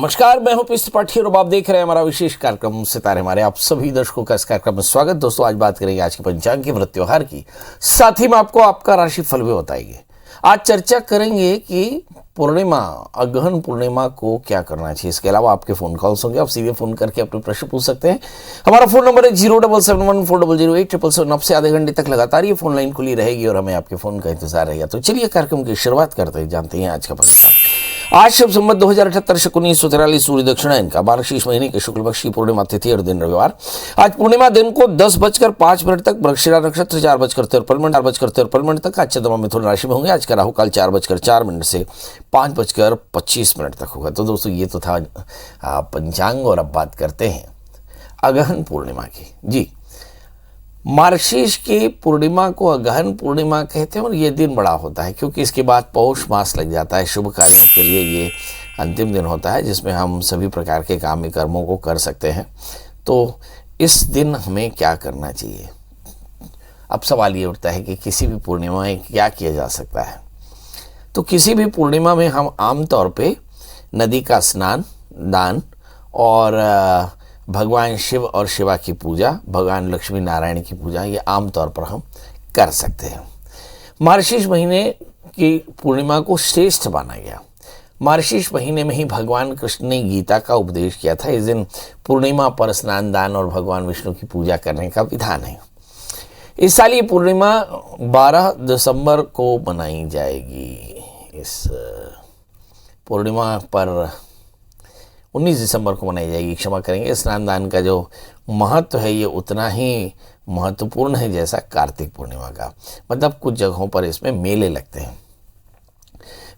नमस्कार, मैं हूं पीयूष त्रिपाठी और आप देख रहे हैं हमारा विशेष कार्यक्रम सितारे हमारे। आप सभी दर्शकों का इस कार्यक्रम में स्वागत। दोस्तों, आज बात करेंगे आज के पंचांग के व्रत त्योहार की, साथ ही में आपको आपका राशि फल भी बताएंगे। आज चर्चा करेंगे कि पूर्णिमा, अगहन पूर्णिमा को क्या करना चाहिए। इसके अलावा आपके फोन कॉल्स होंगे, आप सीधे फोन करके अपने प्रश्न पूछ सकते हैं। हमारा फोन नंबर है 0771400877। अब से आधे घंटे तक लगातार ये फोन लाइन खुली रहेगी और हमें आपके फोन का इंतजार रहेगा। तो चलिए कार्यक्रम की शुरुआत करते हैं, जानते हैं आज का पंचांग। आज शुभ संवत 2078 शक 1943 सूर्य दक्षिणायन का मार्गशीर्ष महीने के शुक्ल पक्ष की पूर्णिमा तिथि और दिन रविवार। आज पूर्णिमा दिन को 10:05 तक मृगशिरा नक्षत्र 4:53 तक आज चंद्रमा मिथुन राशि में होंगे। आज का राहु काल 4:04 से 5:25 तक होगा। तो दोस्तों, ये तो था पंचांग और अब बात करते हैं अगहन पूर्णिमा की। जी, मार्गशीर्ष की पूर्णिमा को अगहन पूर्णिमा कहते हैं और ये दिन बड़ा होता है क्योंकि इसके बाद पौष मास लग जाता है। शुभ कार्यों के लिए ये अंतिम दिन होता है जिसमें हम सभी प्रकार के काम्य कर्मों को कर सकते हैं। तो इस दिन हमें क्या करना चाहिए? अब सवाल ये उठता है कि किसी भी पूर्णिमा में क्या किया जा सकता है। तो किसी भी पूर्णिमा में हम आमतौर पे नदी का स्नान, दान और भगवान शिव और शिवा की पूजा, भगवान लक्ष्मी नारायण की पूजा, ये आमतौर पर हम कर सकते हैं। मार्गशीर्ष महीने की पूर्णिमा को श्रेष्ठ माना गया। मार्गशीर्ष महीने में ही भगवान कृष्ण ने गीता का उपदेश किया था। इस दिन पूर्णिमा पर स्नान, दान और भगवान विष्णु की पूजा करने का विधान है। इस साल ये पूर्णिमा 12 दिसंबर को मनाई जाएगी। इस पूर्णिमा पर 19 दिसंबर को मनाई जाएगी, क्षमा करेंगे। स्नान दान का जो महत्व है ये उतना ही महत्वपूर्ण है जैसा कार्तिक पूर्णिमा का। मतलब कुछ जगहों पर इसमें मेले लगते हैं।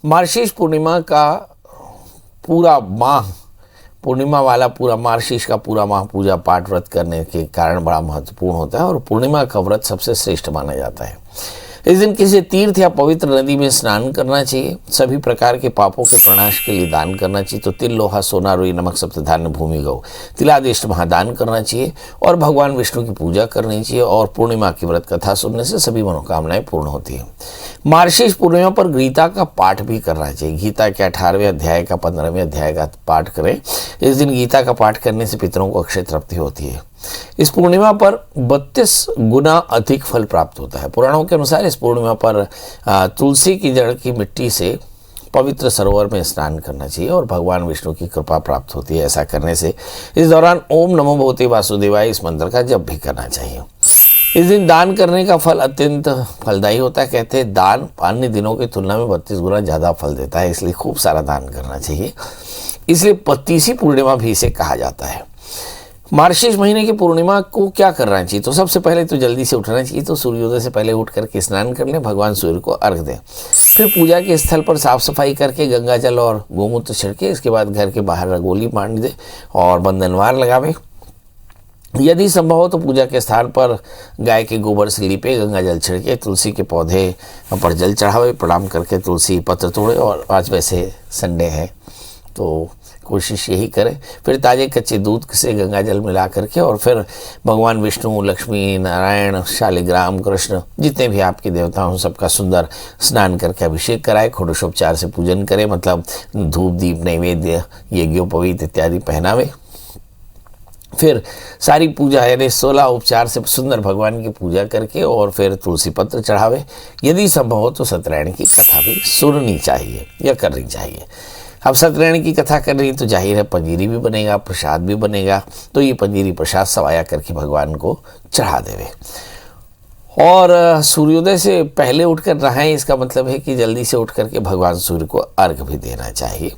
मार्गशीर्ष पूर्णिमा का पूरा माह, पूर्णिमा वाला पूरा मार्गशीर्ष का पूरा माह पूजा पाठ व्रत करने के कारण बड़ा महत्वपूर्ण होता है और पूर्णिमा का व्रत सबसे श्रेष्ठ माना जाता है। इस दिन किसी तीर्थ या पवित्र नदी में स्नान करना चाहिए। सभी प्रकार के पापों के प्रनाश के लिए दान करना चाहिए। तो तिल, लोहा, सोना, रुई, नमक, सप्तधान्य, भूमि, गौ, तिलादिष्ट महादान करना चाहिए और भगवान विष्णु की पूजा करनी चाहिए। और पूर्णिमा की व्रत कथा सुनने से सभी मनोकामनाएं पूर्ण होती हैं। मार्गशीर्ष पूर्णिमा पर गीता का पाठ भी करना चाहिए। गीता के 18वें अध्याय का 15वें अध्याय का पाठ करें। इस दिन गीता का पाठ करने से पितरों को अक्षय तृप्ति होती है। इस पूर्णिमा पर 32 गुना अधिक फल प्राप्त होता है। पुराणों के अनुसार इस पूर्णिमा पर तुलसी की जड़ की मिट्टी से पवित्र सरोवर में स्नान करना चाहिए और भगवान विष्णु की कृपा प्राप्त होती है। ऐसा करने से इस दौरान ओम नमो भगवते वासुदेवाय इस मंत्र का जप भी करना चाहिए। इस दिन दान करने का फल अत्यंत फलदायी होता है। कहते हैं दान अन्य दिनों की तुलना में 32 गुना ज़्यादा फल देता है, इसलिए खूब सारा दान करना चाहिए। इसलिए 32वीं पूर्णिमा भी इसे कहा जाता है। मार्गशीर्ष महीने की पूर्णिमा को क्या करना चाहिए? तो सबसे पहले तो जल्दी से उठना चाहिए। तो सूर्योदय से पहले उठ करके स्नान कर लें, भगवान सूर्य को अर्घ दें। फिर पूजा के स्थल पर साफ सफाई करके गंगा जल और गोमूत्र छिड़के। इसके बाद घर के बाहर रंगोली बांध दें और बंधनवार लगावें। यदि संभव हो तो पूजा के स्थान पर गाय के गोबर से लीपे, गंगा जल छिड़के, तुलसी के पौधे पर जल चढ़ावे, प्रणाम करके तुलसी पत्र तोड़े। और आज वैसे संडे है तो कोशिश यही करें। फिर ताजे कच्चे दूध से गंगा जल मिला करके और फिर भगवान विष्णु, लक्ष्मी, नारायण, शालिग्राम, कृष्ण, जितने भी आपके देवता हों सबका सुंदर स्नान करके अभिषेक कराए। षोडशोपचार से पूजन करें, मतलब धूप, दीप, नैवेद्य, यज्ञोपवीत इत्यादि पहनावे। फिर सारी पूजा यानी 16 उपचार से सुंदर भगवान की पूजा करके और फिर तुलसी पत्र चढ़ावे। यदि संभव हो तो सत्यनारायण की कथा भी सुननी चाहिए या करनी चाहिए। अब सत्यनारायण की कथा कर रही तो जाहिर है पंजीरी भी बनेगा, प्रसाद भी बनेगा। तो ये पंजीरी प्रसाद सवाया करके भगवान को चढ़ा देवे। और सूर्योदय से पहले उठकर नहाएं। इसका मतलब है कि जल्दी से उठ करके भगवान सूर्य को अर्घ भी देना चाहिए।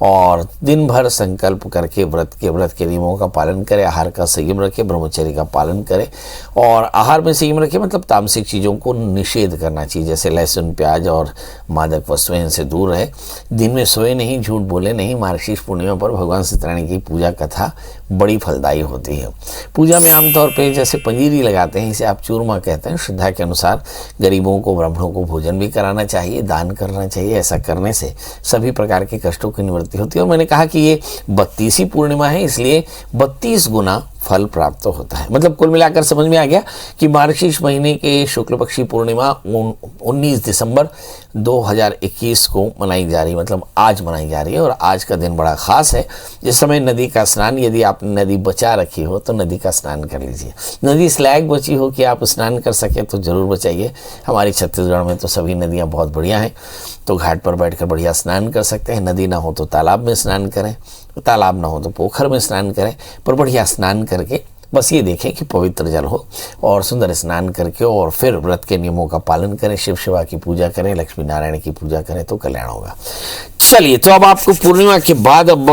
और दिन भर संकल्प करके व्रत के नियमों का पालन करें। आहार का संयम रखें, ब्रह्मचर्य का पालन करें। और आहार में संयम रखें मतलब तामसिक चीज़ों को निषेध करना चाहिए, जैसे लहसुन, प्याज और मादक वस्तुएं, इनसे दूर रहे। दिन में सोए नहीं, झूठ बोले नहीं। मार्गशीर्ष पूर्णिमा पर भगवान सत्यनारायण की पूजा कथा बड़ी फलदायी होती है। पूजा में आमतौर पर जैसे पंजीरी लगाते हैं, इसे आप चूरमा कहते हैं। श्रद्धा के अनुसार गरीबों को, ब्राह्मणों को भोजन भी कराना चाहिए, दान करना चाहिए। ऐसा करने से सभी प्रकार के कष्टों की निवृत्ति होती है। और मैंने कहा कि ये 32वीं पूर्णिमा है, इसलिए 32 गुना फल प्राप्त होता है। मतलब कुल मिलाकर समझ में आ गया कि मार्गशीर्ष महीने के शुक्ल पक्षी पूर्णिमा 19 दिसंबर 2021 को मनाई जा रही है, मतलब आज मनाई जा रही है। और आज का दिन बड़ा खास है। इस समय नदी का स्नान, यदि आपने नदी बचा रखी हो तो नदी का स्नान कर लीजिए। नदी स्लैग बची हो कि आप स्नान कर सके तो ज़रूर बचाइए। हमारी छत्तीसगढ़ में तो सभी नदियाँ बहुत बढ़िया हैं, तो घाट पर बैठकर बढ़िया स्नान कर सकते हैं। नदी ना हो तो तालाब में स्नान करें, तालाब ना हो तो पोखर में स्नान करें, पर बढ़िया स्नान करके बस ये देखें कि पवित्र जल हो और सुंदर स्नान करके और फिर व्रत के नियमों का पालन करें, शिव शिवा की पूजा करें, लक्ष्मी नारायण की पूजा करें तो कल्याण होगा। चलिए, तो अब आपको पूर्णिमा के बाद अब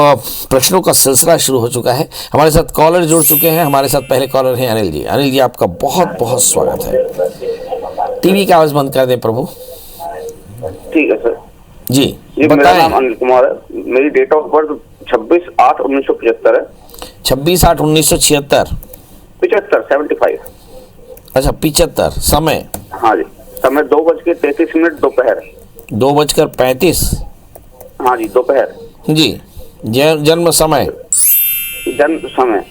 प्रश्नों का सिलसिला शुरू हो चुका है। हमारे साथ कॉलर जुड़ चुके हैं। हमारे साथ पहले कॉलर हैं अनिल जी। अनिल जी, आपका बहुत बहुत स्वागत है। टीवी की आवाज बंद कर दें प्रभु। ठीक है सर जी मेरा नाम अनिल कुमार है। मेरी डेट ऑफ बर्थ 26/8/1975 है। 26/8/1976। 75 अच्छा 75। समय? हाँ जी, समय 2:33 दोपहर। 2:35? हाँ जी, दोपहर जी। जन्म समय? जन्म समय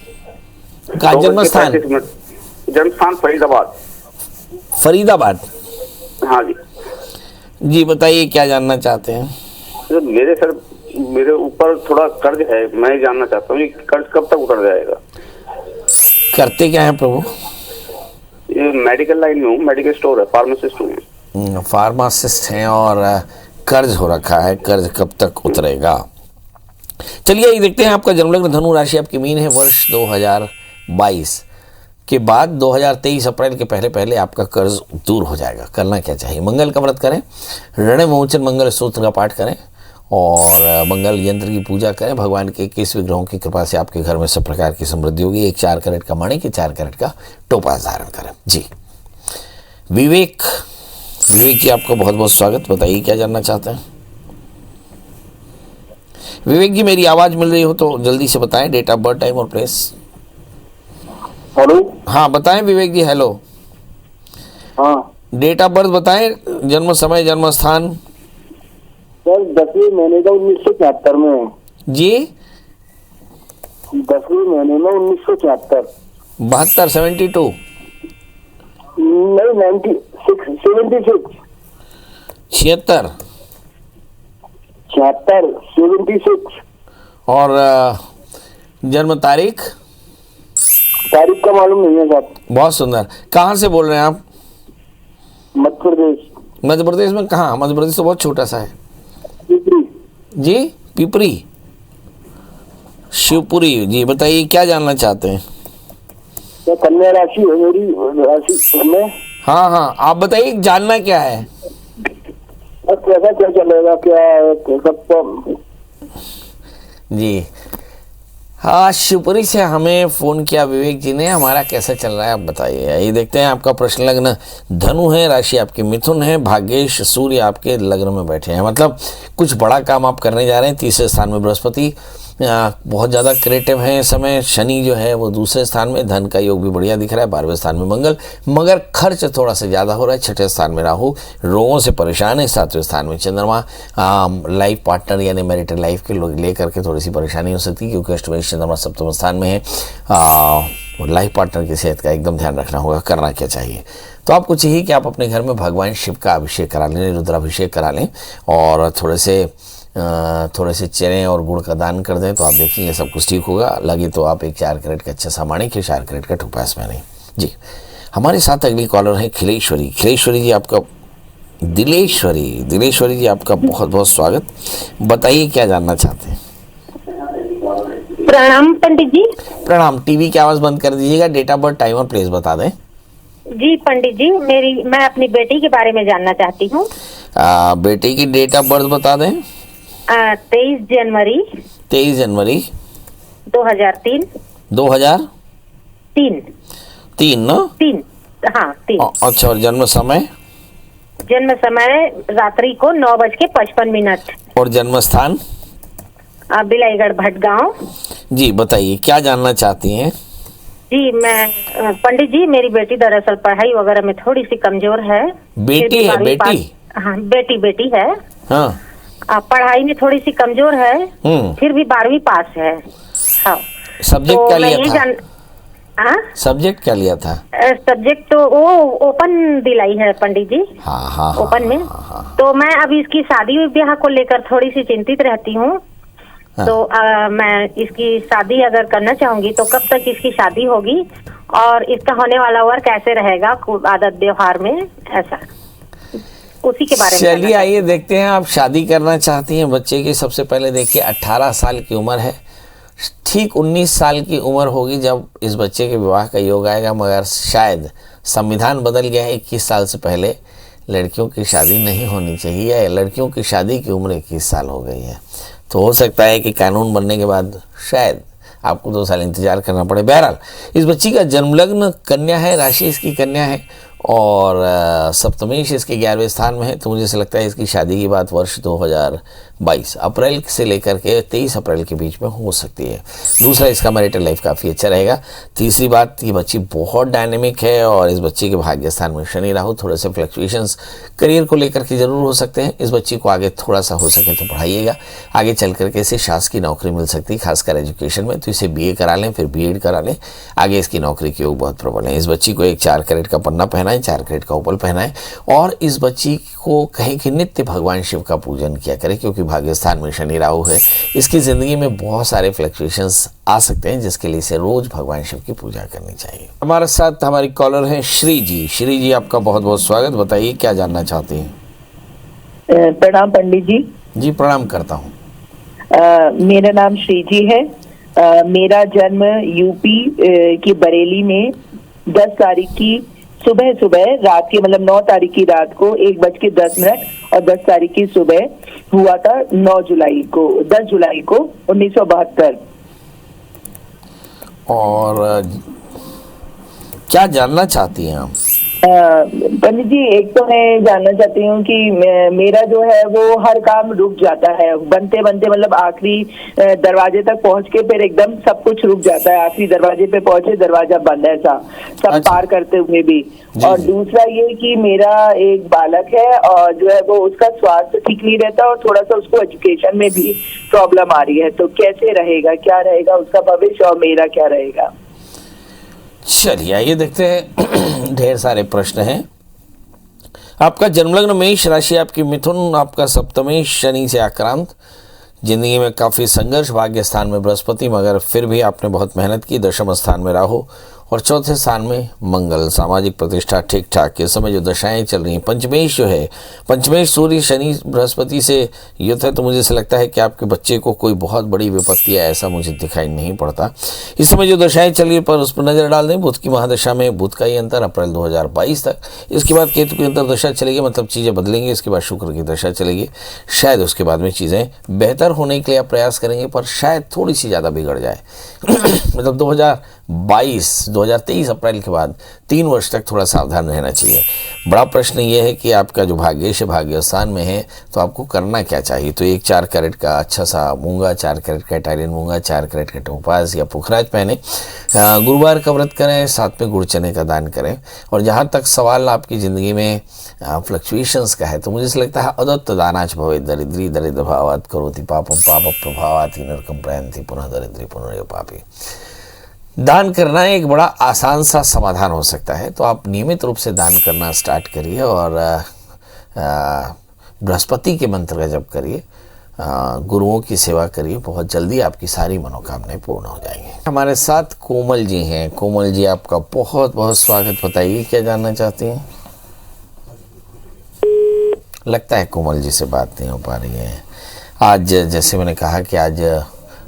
का जन्म स्थान? जन्म स्थान फरीदाबाद। फरीदाबाद? हाँ जी। जी बताइए, क्या जानना चाहते हैं? तो मेरे ऊपर थोड़ा कर्ज है, मैं जानना चाहता हूँ ये कर्ज कब तक उतर जाएगा। करते क्या है प्रभु? ये मेडिकल लाइन में हूँ, मेडिकल स्टोर है, फार्मासिस्ट हूँ। फार्मासिस्ट हैं और कर्ज हो रखा है। कर्ज कब तक उतरेगा? चलिए ये देखते हैं। आपका जन्मलग्न धनु राशि, आपकी मीन है। वर्ष 2022 के बाद 2023 अप्रैल के पहले आपका कर्ज दूर हो जाएगा। करना क्या चाहिए? मंगल का व्रत करें, ऋण मोचन मंगल सूत्र का पाठ करें और मंगल यंत्र की पूजा करें। भगवान के 21 विग्रहों की कृपा से आपके घर में सब प्रकार की समृद्धि होगी। एक 4 कैरेट का माणिक, 4 कैरेट का टोपास धारण करें। जी विवेक जी, आपका बहुत बहुत स्वागत। बताइए क्या जानना चाहते हैं? विवेक जी, मेरी आवाज मिल रही हो तो जल्दी से बताएं। डेट ऑफ बर्थ, टाइम और प्लेस। हेलो। हाँ बताएं विवेक जी। हेलो। हाँ, डेट ऑफ बर्थ बताएं, जन्म समय, जन्म स्थान। सर 10वें महीने का 1974 में है। जी 10वें महीने में 1974। 72? 72? नहीं, 76। 76? 76। और जन्म तारीख? तारीख का मालूम नहीं है साहब। बहुत सुंदर। कहाँ से बोल रहे हैं आप? मध्य प्रदेश। मध्य प्रदेश में कहाँ? मध्य प्रदेश तो बहुत छोटा सा है। पिपरी। जी पिपरी, शिवपुरी। जी बताइए क्या जानना चाहते हैं? तो कन्या राशि है मेरी राशि में। हाँ हाँ, आप बताइए जानना क्या है? कैसा क्या चलेगा, क्या सब? जी हाँ, शिवपुरी से हमें फ़ोन किया विवेक जी ने। हमारा कैसा चल रहा है आप बताइए। ये देखते हैं। आपका प्रश्न लग्न धनु है, राशि आपकी मिथुन है, भाग्येश सूर्य आपके लग्न में बैठे हैं। मतलब कुछ बड़ा काम आप करने जा रहे हैं। 3रे स्थान में बृहस्पति बहुत ज़्यादा क्रिएटिव है इस समय। शनि जो है वो 2रे स्थान में, धन का योग भी बढ़िया दिख रहा है। 12वें स्थान में मंगल, मगर खर्च थोड़ा सा ज़्यादा हो रहा है। 6ठे स्थान में राहु, रोगों से परेशान है। 7वें स्थान में चंद्रमा, लाइफ पार्टनर यानी मैरिटल लाइफ के लोग लेकर के थोड़ी सी परेशानी हो सकती है, क्योंकि अष्टमें चंद्रमा 7वें स्थान में है। लाइफ पार्टनर की सेहत का एकदम ध्यान रखना होगा। करना क्या चाहिए? तो आपको चाहिए कि आप अपने घर में भगवान शिव का अभिषेक करा लें, रुद्राभिषेक करा लें और थोड़े से चने और गुड़ का दान कर दें, तो आप देखेंगे सब कुछ ठीक होगा। लगे तो आप एक 4 कैरेट का अच्छा सा माणिक, 4 कैरेट का टोपास पहने। जी हमारे साथ अगली कॉलर है खिलेश्वरी। खिलेश्वरी जी आपका, दिलेश्वरी जी आपका बहुत बहुत स्वागत। बताइए क्या जानना चाहते हैं? प्रणाम पंडित जी। प्रणाम। टीवी की आवाज बंद कर दीजिएगा। डेट ऑफ बर्थ, टाइम और प्लेस बता दें। जी पंडित जी, मैं अपनी बेटी के बारे में जानना चाहती हूँ। बेटी की डेट ऑफ बर्थ बता दें। 23 जनवरी 2003। 2003 ना? 3। हाँ 3। अच्छा, और जन्म समय? जन्म समय रात्रि को 9:55। और जन्म स्थान? बिलाईगढ़ भटगांव। जी बताइए क्या जानना चाहती हैं? जी मैं पंडित जी, मेरी बेटी दरअसल पढ़ाई वगैरह में थोड़ी सी कमजोर है। बेटी है? बेटी? हाँ बेटी है। हाँ पढ़ाई में थोड़ी सी कमजोर है, फिर भी 12वीं पास है। हाँ। सब्जेक्ट क्या लिया था? हाँ, सब्जेक्ट क्या लिया था? सब्जेक्ट तो वो ओपन दिलाई है पंडित जी। हाँ हाँ ओपन में। तो मैं अभी इसकी शादी ब्याह को लेकर थोड़ी सी चिंतित रहती हूँ। हाँ। तो मैं इसकी शादी अगर करना चाहूंगी तो कब तक इसकी शादी होगी और इसका होने वाला वर्क कैसे रहेगा आदत व्यवहार में, ऐसा उसी के बारे में। चलिए आइए देखते हैं, आप शादी करना चाहती हैं बच्चे की। सबसे पहले देखिए 18 साल की उम्र है, ठीक 19 साल की उम्र होगी जब इस बच्चे के विवाह का योग आएगा, मगर शायद संविधान बदल गया है। 21 साल से पहले लड़कियों की शादी नहीं होनी चाहिए, या लड़कियों की शादी की उम्र 21 साल हो गई है। तो हो सकता है कि कानून बनने के बाद शायद आपको 2 साल इंतजार करना पड़े। बहरहाल इस बच्ची का जन्म लग्न कन्या है, राशि इसकी कन्या है और सप्तमेश इसके 11वें स्थान में है। तो मुझे ऐसा लगता है इसकी शादी की बात वर्ष 2022 अप्रैल से लेकर के 23 अप्रैल के बीच में हो सकती है। दूसरा, इसका मैरिटल लाइफ काफ़ी अच्छा रहेगा। तीसरी बात, ये बच्ची बहुत डायनेमिक है और इस बच्ची के भाग्य स्थान में शनि राहु थोड़े से फ्लक्चुएशंस करियर को लेकर के जरूर हो सकते हैं। इस बच्ची को आगे थोड़ा सा हो सके तो पढ़ाइएगा, आगे चल करके इसे शासकीय नौकरी मिल सकती है, खासकर एजुकेशन में। तो इसे BA करा लें, फिर B.Ed करा लें, आगे इसकी नौकरी के योग बहुत प्रबल है। इस बच्ची को एक 4 कैरेट का पन्ना पहनाएं, 4 कैरेट का उपल पहनाएं और इस बच्ची को कहें कि नित्य भगवान शिव का पूजन किया करें, क्योंकि भाग्य स्थान में शनि राहु है। इसकी ज़िंदगी में बहुत सारे फ्लक्चुएशंस आ सकते हैं, जिसके लिए इसे रोज भगवान शिव की पूजा करनी चाहिए। हमारे साथ हमारी कॉलर हैं श्री जी। श्री जी, आपका बहुत बहुत स्वागत। बताइए क्या जानना चाहती हैं? प्रणाम पंडित जी। जी प्रणाम करता हूँ। मेरा नाम श्री जी है। मेरा जन्म यूपी की बरेली में 10 तारीख की सुबह रात के, मतलब 9 तारीख की रात को 1:10 और 10 तारीख की सुबह हुआ था। 10 जुलाई को 1972। और क्या जानना चाहती हैं आप? पंडित जी, एक तो मैं जानना चाहती हूँ कि मेरा जो है वो हर काम रुक जाता है बनते मतलब आखिरी दरवाजे तक पहुँच के फिर एकदम सब कुछ रुक जाता है। आखिरी दरवाजे पे पहुँचे, दरवाजा बंद है सब अच्छा। पार करते हुए भी। और जी। दूसरा ये कि मेरा एक बालक है और जो है वो उसका स्वास्थ्य ठीक नहीं रहता और थोड़ा सा उसको एजुकेशन में भी प्रॉब्लम आ रही है। तो कैसे रहेगा, क्या रहेगा उसका भविष्य और मेरा क्या रहेगा? चलिए आइए देखते हैं। ढेर सारे प्रश्न हैं। आपका जन्मलग्न मेष राशि, आपकी मिथुन, आपका सप्तमेश शनि से आक्रांत। जिंदगी में काफ़ी संघर्ष, भाग्य स्थान में बृहस्पति, मगर फिर भी आपने बहुत मेहनत की। दशम स्थान में राहु और चौथे स्थान में मंगल। सामाजिक प्रतिष्ठा ठीक ठाक। के समय जो दशाएं चल रही हैं, पंचमेश जो है, पंचमेश सूर्य शनि बृहस्पति से युद्ध है। तो मुझे ऐसा लगता है कि आपके बच्चे को कोई बहुत बड़ी विपत्ति है, ऐसा मुझे दिखाई नहीं पड़ता। इस समय जो दशाएं चल रही है पर उस पर नजर डाल दें। बुध की महादशा में बुध का ही अंतर अप्रैल 2022 तक, इसके बाद केतु की अंतर दशा चलेगी, मतलब चीज़ें बदलेंगी। इसके बाद शुक्र की दशा चलेगी, शायद उसके बाद में चीज़ें बेहतर होने के लिए आप प्रयास करेंगे, पर शायद थोड़ी सी ज़्यादा बिगड़ जाए। मतलब 2023 अप्रैल के बाद 3 वर्ष तक थोड़ा सावधान रहना चाहिए। बड़ा प्रश्न ये है कि आपका जो भाग्येश भाग्य स्थान में है, तो आपको करना क्या चाहिए। तो एक 4 कैरेट का अच्छा सा मूंगा, 4 कैरेट का इटालियन मूंगा, 4 कैरेट का टोपाज या पुखराज पहने, गुरुवार का व्रत करें, साथ में गुड़ चने का दान करें। और जहाँ तक सवाल आपकी ज़िंदगी में फ्लक्चुएशंस का है, तो मुझे लगता है अदत्त दानाच भवे दरिद्री दरिद्र भावात करोति पापम पाप प्रभावात नरकम प्रयंति पुनः दरिद्री पुनः पापी। दान करना एक बड़ा आसान सा समाधान हो सकता है। तो आप नियमित रूप से दान करना स्टार्ट करिए और बृहस्पति के मंत्र का जप करिए, गुरुओं की सेवा करिए। बहुत जल्दी आपकी सारी मनोकामनाएं पूर्ण हो जाएंगी। हमारे साथ कोमल जी हैं। कोमल जी, आपका बहुत बहुत स्वागत। बताइए क्या जानना चाहती हैं? लगता है कोमल जी से बात नहीं हो पा रही है। आज जैसे मैंने कहा कि आज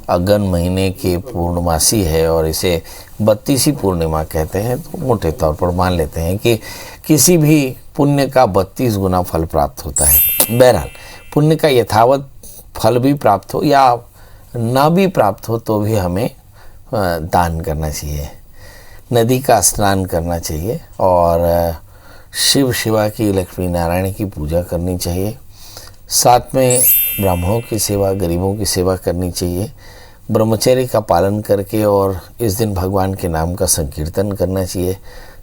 अगन महीने की पूर्णमासी है और इसे 32वीं पूर्णिमा कहते हैं। तो मोटे तौर पर मान लेते हैं कि किसी भी पुण्य का 32 गुना फल प्राप्त होता है। बहरहाल पुण्य का यथावत फल भी प्राप्त हो या ना भी प्राप्त हो, तो भी हमें दान करना चाहिए, नदी का स्नान करना चाहिए और शिव शिवा की, लक्ष्मी नारायण की पूजा करनी चाहिए। साथ में ब्राह्मणों की सेवा, गरीबों की सेवा करनी चाहिए। ब्रह्मचर्य का पालन करके और इस दिन भगवान के नाम का संकीर्तन करना चाहिए,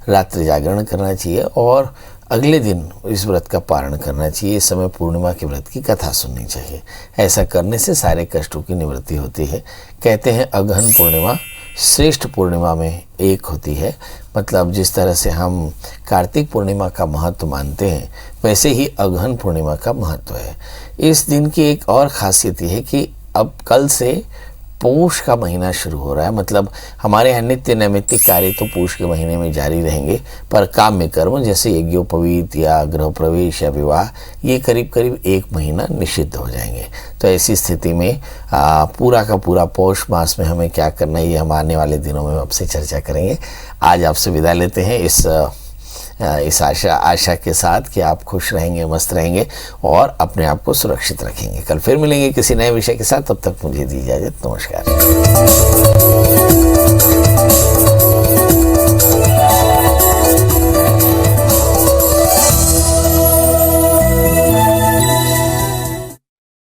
रात्रि जागरण करना चाहिए और अगले दिन इस व्रत का पारण करना चाहिए। इस समय पूर्णिमा के व्रत की कथा सुननी चाहिए। ऐसा करने से सारे कष्टों की निवृत्ति होती है। कहते हैं अगहन पूर्णिमा श्रेष्ठ पूर्णिमा में एक होती है। मतलब जिस तरह से हम कार्तिक पूर्णिमा का महत्व मानते हैं, वैसे ही अगहन पूर्णिमा का महत्व है। इस दिन की एक और खासियत यह है कि अब कल से पौष का महीना शुरू हो रहा है। मतलब हमारे यहाँ नित्य नैमित्तिक कार्य तो पौष के महीने में जारी रहेंगे, पर काम्य कर्म जैसे यज्ञोपवीत या गृह प्रवेश या विवाह, ये करीब करीब 1 महीना निषिद्ध हो जाएंगे। तो ऐसी स्थिति में पूरा का पूरा पौष मास में हमें क्या करना है, ये हम आने वाले दिनों में आपसे चर्चा करेंगे। आज आपसे विदा लेते हैं इस आशा के साथ कि आप खुश रहेंगे, मस्त रहेंगे और अपने आप को सुरक्षित रखेंगे। कल फिर मिलेंगे किसी नए विषय के साथ। तब तक मुझे दी इजाजत। नमस्कार।